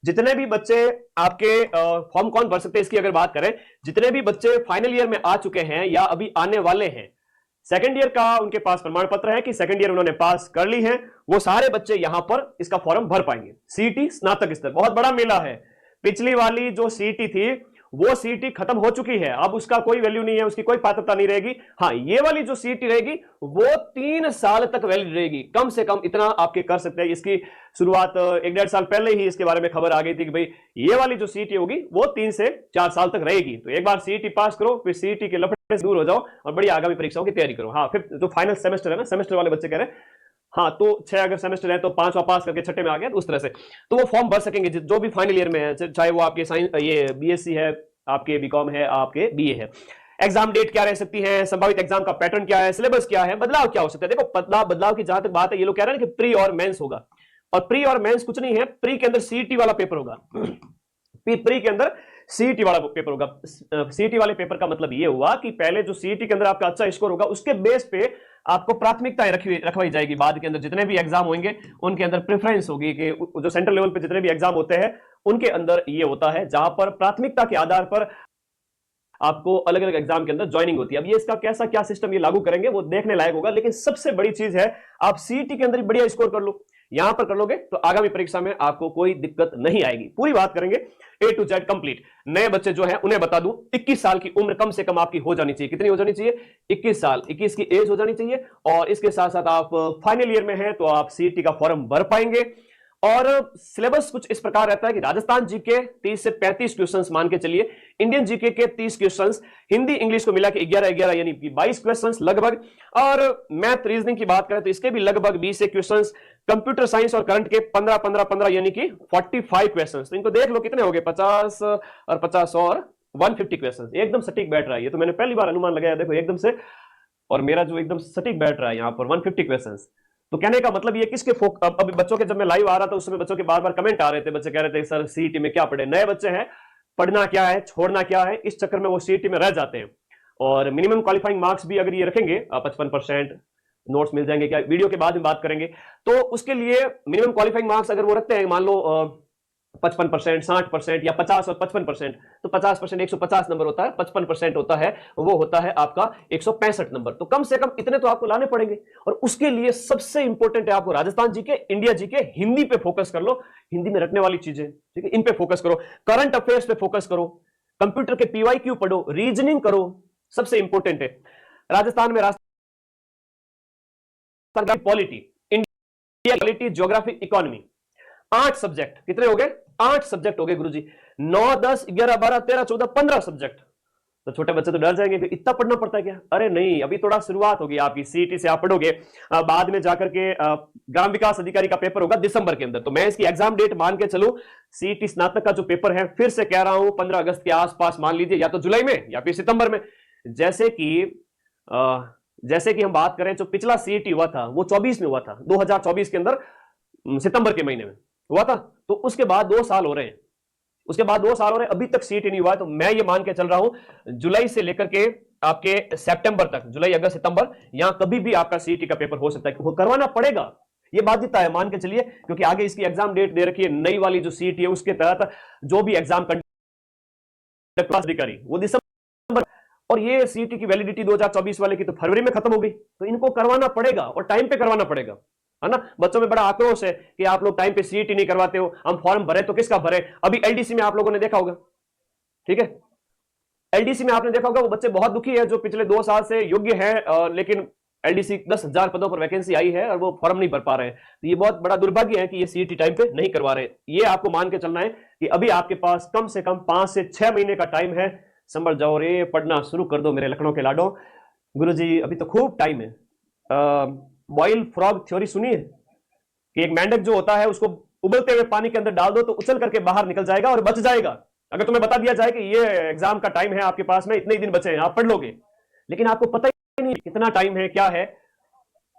जितने भी बच्चे आपके फॉर्म कौन भर सकते हैं इसकी अगर बात करें, जितने भी बच्चे फाइनल ईयर में आ चुके हैं या अभी आने वाले हैं, सेकंड ईयर का उनके पास प्रमाण पत्र है कि सेकंड ईयर उन्होंने पास कर ली है, वो सारे बच्चे यहां पर इसका फॉर्म भर पाएंगे। सीईटी स्नातक स्तर बहुत बड़ा मेला है। पिछली वाली जो सीईटी थी वो सीईटी खत्म हो चुकी है, अब उसका कोई वैल्यू नहीं है, उसकी कोई पात्रता नहीं रहेगी। हाँ, ये वाली जो सीईटी रहेगी वो 3 साल तक वैलिड रहेगी, कम से कम इतना आपके कर सकते हैं। इसकी शुरुआत 1-1.5 साल पहले ही इसके बारे में खबर आ गई थी कि भाई ये वाली जो सीईटी होगी वो 3 से 4 साल तक रहेगी। तो एक बार सीईटी पास करो, फिर सीईटी के लफड़े से दूर हो जाओ और बड़ी आगामी परीक्षाओं की तैयारी करो। हाँ, फिर जो फाइनल सेमेस्टर है ना, सेमेस्टर वाले बच्चे कह रहे हैं, हाँ तो 6 अगर सेमेस्टर है तो 5वां पास करके छठे में आ गया, तो उस तरह से तो वो फॉर्म भर सकेंगे जो भी फाइनल ईयर में है, चाहे वो आपके साइंस ये बीएससी है, आपके बीकॉम है, आपके बीए है। एग्जाम डेट क्या रह सकती है, संभावित एग्जाम का पैटर्न क्या है, सिलेबस क्या है, बदलाव क्या हो सकता है। देखो बदलाव की जहां तक बात है, ये लोग कह रहे हैं कि प्री और मेंस होगा, और प्री और मेंस कुछ नहीं है, प्री के अंदर सीईटी वाला पेपर होगा। प्री के अंदर सीईटी वाला पेपर होगा। सीईटी वाले पेपर का मतलब ये हुआ कि पहले जो सीईटी के अंदर आपका अच्छा स्कोर होगा उसके बेस पे आपको प्राथमिकताएं रखवाई जाएगी। बाद के अंदर जितने भी एग्जाम होंगे उनके अंदर प्रेफरेंस होगी कि जो सेंट्रल लेवल पे जितने भी एग्जाम होते हैं उनके अंदर ये होता है जहां पर प्राथमिकता के आधार पर आपको अलग अलग एग्जाम के अंदर ज्वाइनिंग होती है। अब ये इसका कैसा क्या सिस्टम ये लागू करेंगे वो देखने लायक होगा, लेकिन सबसे बड़ी चीज है आप सीईटी के अंदर बढ़िया स्कोर कर लो, यहां पर कर लोगे तो आगामी परीक्षा में आपको कोई दिक्कत नहीं आएगी। पूरी बात करेंगे A to Z कंप्लीट। नए बच्चे जो हैं उन्हें बता दूं, 21 साल की उम्र कम से कम आपकी हो जानी चाहिए। कितनी हो जानी चाहिए? 21 साल, 21 की एज हो जानी चाहिए। और इसके साथ साथ आप फाइनल ईयर में हैं तो आप सीईटी का फॉर्म भर पाएंगे। और सिलेबस कुछ इस प्रकार रहता है कि राजस्थान जीके 30 से 35 क्वेश्चंस मान के चलिए, इंडियन जीके के 30 क्वेश्चंस, हिंदी इंग्लिश को मिला के 11-11 यानी कि 22 क्वेश्चंस लगभग, और मैथ रीजनिंग की बात करें तो इसके भी लगभग 20 से क्वेश्चंस, कंप्यूटर साइंस और करंट के 15-15-15 यानी कि 45 क्वेश्चंस। तो इनको देख लो कितने हो गए, 50 और 50 और 150 क्वेश्चंस। एकदम सटीक बैठ रहा है, ये तो मैंने पहली बार अनुमान लगाया, देखो एकदम से, और मेरा जो एकदम सटीक बैठ रहा है यहाँ पर 150 क्वेश्चंस। तो कहने का मतलब ये किसके अब बच्चों के, जब मैं लाइव आ रहा था उस समय बच्चों के बार बार कमेंट आ रहे थे, बच्चे कह रहे थे सर सीईटी में क्या पढ़े, नए बच्चे हैं, पढ़ना क्या है, छोड़ना क्या है, इस चक्कर में वो सीईटी में रह जाते हैं। और मिनिमम क्वालिफाइंग मार्क्स भी अगर ये रखेंगे 55%, नोट्स मिल जाएंगे क्या, वीडियो के बाद में बात करेंगे। तो उसके लिए मिनिमम क्वालिफाइंग मार्क्स अगर वो रखते हैं, मान लो 55%, 60% या 50 और 55%, तो 50% 150 नंबर होता है, 55% होता है वो होता है आपका 165 नंबर। तो कम से कम इतने तो आपको लाने पड़ेंगे। और उसके लिए सबसे इंपॉर्टेंट है आपको Rajasthan GK, India GK, Hindi पे फोकस कर लो, हिंदी में रटने वाली चीजें, ठीक है, इन पे फोकस करो, करंट अफेयर्स पे फोकस करो, कंप्यूटर के पीवाईक्यू पढ़ो, रीजनिंग करो, सबसे इंपॉर्टेंट है। राजस्थान में polity, India polity, geography, economy, 8 subject. कितने हो गए? 8 सब्जेक्ट हो गए गुरुजी। 9, 10, 11, 12, 13, 14, 15 सब्जेक्ट। तो छोटे बच्चे तो डर जाएंगे कि इतना पढ़ना पड़ता है क्या? अरे नहीं, अभी थोड़ा शुरुआत होगी आपकी, सीईटी से आप पढ़ोगे, बाद में जाकर के ग्राम विकास अधिकारी का पेपर होगा दिसंबर के अंदर। तो मैं इसकी एग्जाम डेट मान के चलूं, सीईटी स्नातक का जो पेपर है, फिर से कह रहा हूं 15 अगस्त के आसपास मान लीजिए, या तो जुलाई में या फिर सितंबर में। जैसे कि हम बात करें, जो पिछला सीईटी हुआ था वो 24 में हुआ था, 2024 के अंदर सितंबर के महीने में हुआ था। तो उसके बाद 2 साल हो रहे हैं, उसके बाद 2 साल हो रहे हैं, अभी तक सीईटी नहीं हुआ है। तो मैं ये मान के चल रहा हूं जुलाई से लेकर के आपके सितंबर तक, जुलाई अगस्त सितंबर, यहां कभी भी आपका सीईटी का पेपर हो सकता है, वो करवाना पड़ेगा, ये बाध्यता है मान के चलिए, क्योंकि आगे इसकी एग्जाम डेट दे रखी है नई वाली जो सीईटी है, उसके तहत जो भी एग्जाम कंडक्ट अधिकारी वो दिसंबर, और ये सीईटी की वैलिडिटी 2024 वाले की तो फरवरी में खत्म हो गई। तो इनको करवाना पड़ेगा और टाइम पे करवाना पड़ेगा, है ना। बच्चों में बड़ा आक्रोश है कि आप लोग टाइम पे सीईटी नहीं करवाते हो, हम फॉर्म भरे तो किसका भरे। अभी एलडीसी में आप लोगों ने देखा होगा, ठीक है, एलडीसी में आपने देखा होगा, वो बच्चे बहुत दुखी है जो पिछले 2 साल से योग्य है, लेकिन एलडीसी 10,000 पदों पर वैकेंसी आई है और वो फॉर्म नहीं भर पा रहे हैं। तो ये बहुत बड़ा दुर्भाग्य है कि ये सीईटी टाइम पे नहीं करवा रहे। ये आपको मान के चलना है कि अभी आपके पास कम से कम 5 से 6 महीने का टाइम है। संभल जाओ रे, पढ़ना शुरू कर दो मेरे लखनऊ के लाडो। गुरुजी अभी तो खूब टाइम है। बॉयल फ्रॉग थ्योरी सुनिए कि एक मेंढक जो होता है उसको उबलते हुए पानी के अंदर डाल दो तो उछल करके बाहर निकल जाएगा और बच जाएगा। अगर तुम्हें बता दिया जाए कि ये एग्जाम का टाइम है आपके पास में, इतने ही दिन बचे हैं, आप पढ़ लोगे, लेकिन आपको पता ही नहीं कितना टाइम है, क्या है।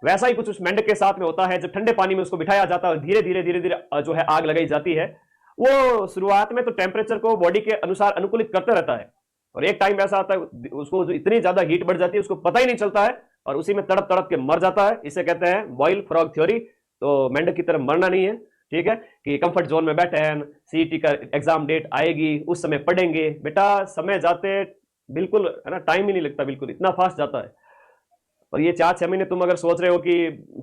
वैसा ही कुछ उस मेंढक के साथ में होता है, जब ठंडे पानी में उसको बिठाया जाता है और धीरे धीरे धीरे धीरे जो है आग लगाई जाती है। वो शुरुआत में तो टेम्परेचर को बॉडी के अनुसार अनुकूलित करते रहता है, और एक टाइम ऐसा आता है उसको इतनी ज्यादा हीट बढ़ जाती है उसको पता ही नहीं चलता है, और उसी में तड़प तड़प के मर जाता है। इसे कहते हैं बॉयल फ्रॉग थ्योरी। तो मेंढक की तरह मरना नहीं है, ठीक है, कि कंफर्ट जोन में बैठे हैं, सीईटी का एग्जाम डेट आएगी उस समय पढ़ेंगे। बेटा समय जाते बिल्कुल है ना, टाइम ही नहीं लगता, बिल्कुल इतना फास्ट जाता है। और ये 4-6 महीने तुम अगर सोच रहे हो कि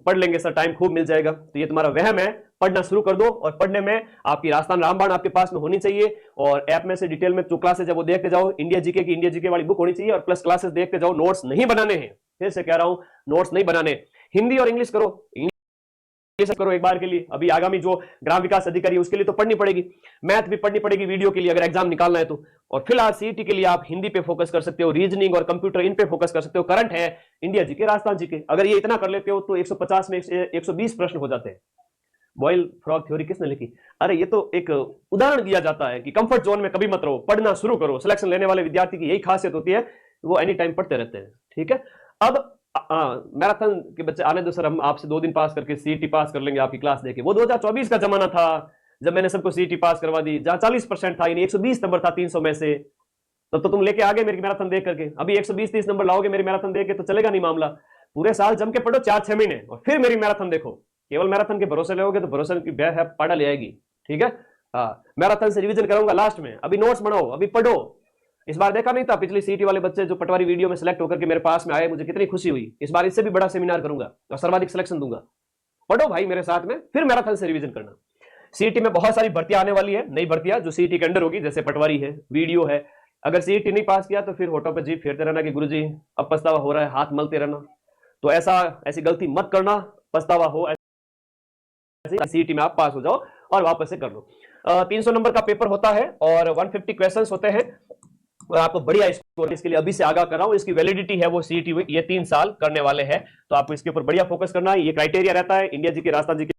पढ़ लेंगे सर, टाइम खूब मिल जाएगा, तो ये तुम्हारा वहम है। पढ़ना शुरू कर दो, और पढ़ने में आपकी राजस्थान रामबाण आपके पास में होनी चाहिए, और ऐप में से डिटेल में जो क्लासेस है वो देखते जाओ। इंडिया जीके की इंडिया जीके वाली बुक होनी चाहिए, और प्लस क्लासेस देखते जाओ। नोट्स नहीं बनाने हैं, फिर से कह रहा हूं, नोट्स नहीं बनाने। हिंदी और इंग्लिश करो, ये सब करो एक बार के लिए। अभी आगामी जो ग्राम विकास अधिकारी है उसके लिए तो पढ़नी पड़ेगी, मैथ भी पढ़नी पड़ेगी वीडियो के लिए अगर एग्जाम निकालना है तो। और फिलहाल सीईटी के लिए आप हिंदी पे फोकस कर सकते हो, रीजनिंग और कंप्यूटर इन पे फोकस कर सकते हो। करंट है इंडिया जीके, राजस्थान जीके, अगर ये इतना कर लेते हो तो 150 में 120 प्रश्न हो जाते हैं। बॉयल फ्रॉग थ्योरी किसने लिखी? अरे ये तो एक उदाहरण दिया जाता है कि कंफर्ट जोन में कभी मत रहो, पढ़ना शुरू करो। सिलेक्शन लेने वाले विद्यार्थी की यही खासियत होती है, वो एनी टाइम पढ़ते रहते हैं। ठीक है, अब मैराथन के बच्चे आने दो सर, हम आपसे 2 दिन पास करके सीईटी पास कर लेंगे आपकी क्लास देके। वो 2024 का जमाना था जब मैंने सबको सीईटी पास करवा दी, जहां 40% था, यानी 120 नंबर था 300 में से। तब तो तुम लेके आ गए मेरी मैराथन देख करके। अभी 120-30 नंबर लाओगे मेरी मैराथन देख के तो चलेगा नहीं मामला। पूरे साल जम के पढ़ो 4-6 महीने, और फिर मेरी मैराथन देखो। केवल मैराथन के भरोसे रहोगे तो भरोसे की ब्याह है पाड़ा ले आएगी। ठीक है, हाँ, मैराथन से रिवीजन कराऊंगा लास्ट में। अभी नोट्स बनाओ, अभी पढ़ो। इस बार देखा नहीं था पिछली सीईटी वाले बच्चे जो पटवारी वीडियो में सिलेक्ट होकर के मेरे पास में आए, मुझे कितनी खुशी हुई। इस बार इससे भी बड़ा सेमिनार करूंगा और सर्वाधिक सिलेक्शन दूंगा। पढ़ो भाई मेरे साथ में, फिर मैराथन से रिवीजन करना। सीईटी में बहुत सारी भर्तियां आने वाली है, नई भर्तियां जो सीईटी के अंडर होगी, जैसे पटवारी है, वीडियो है। अगर सीईटी नहीं पास किया तो फिर होठों पर जीभ फेरते रहना कि गुरुजी अब पछतावा हो रहा है, हाथ मलते रहना। तो ऐसी गलती मत करना, पछतावा हो सीईटी में आप पास हो जाओ और वापस से कर लो। 300 नंबर का पेपर होता है और 150 क्वेश्चंस होते हैं, और आपको बढ़िया स्कोर, इसके लिए अभी से आगाह कर रहा हूं। इसकी वैलिडिटी है वो सीईटी ये 3 साल करने वाले हैं, तो आपको इसके ऊपर बढ़िया फोकस करना है। ये क्राइटेरिया रहता है इंडिया जी के, राजस्थान जी के